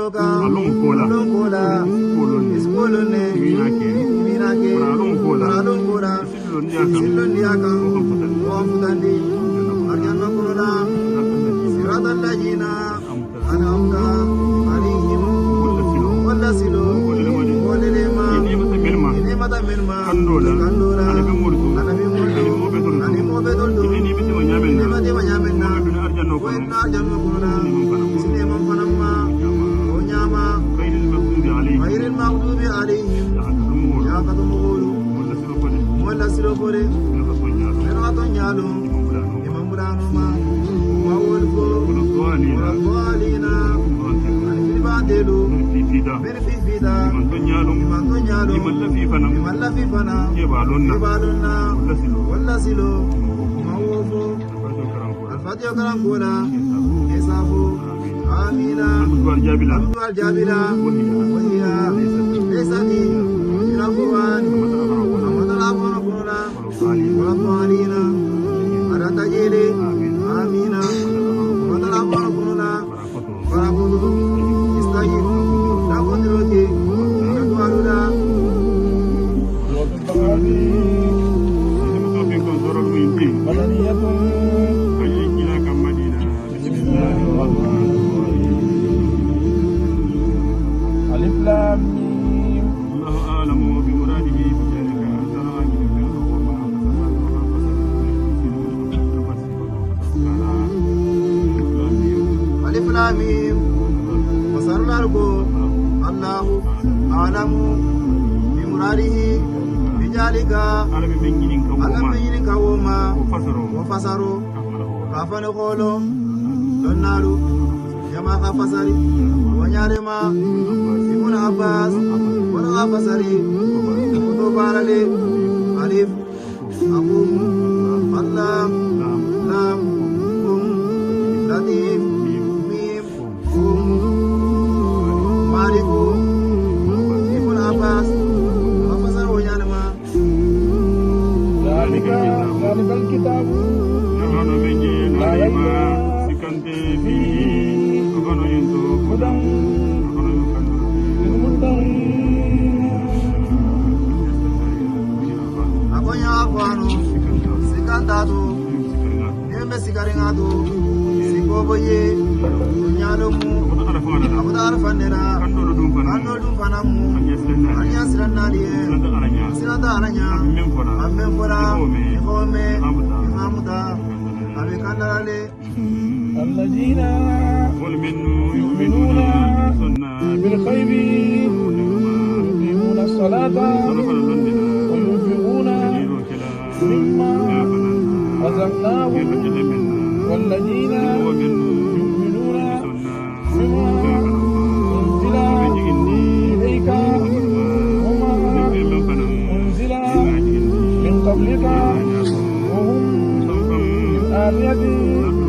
alon kola iskolone minake alon kola silon diaka wa mutandi arjanna kunoda siratal lajina anamta alihim wala silo wolelema ini mata melma kandola anabi murdu ani mobedoldo ini mate manyamenna wa inna arjanna kunoda sinema fanamma onyama ghayril maghdubi alayhim ya qadumul wala silo pore neno atonyalo imamulano ma wawolfo walina anibadelu berfifida imantonyalo imallafi fana kebalonna wala silo mawofo alfatiha karangola esafu amina abdul jabila wahiya lesani irafwani amadala kono kono wala alina arata jele amina amadala kono kono barakodo istayib da kondiroke kadwaluda alif lam mim Allahu a'lamu bi muradihi bi dhalika alif lam mim wasarlargo Allahu a'lamu bi muradihi bi dhalika alamin binginin kawoma wa fasaru kafana qolo donnalu jama kafasari wanyarema ibn abbas wala kafasari to barale alif aqum allah lam kum latif mim kum maliku ibn abbas kafasari wanyarema dalikal kitab nahnu bejina lima sikante fi kono yento kodam akonya kwano sikantatu nembe sikaringatu sikoboye nyalomu abudar fanera kando dum fanamu anya sirannaliye sirata aranya amen fora ikome imamuta abikandale الذين يؤمنون بالغيب ويقيمون الصلاة وينفقون مما رزقناهم والذين يؤمنون بما أنزل إليك وما أنزل من قبلك وهم بالآخرة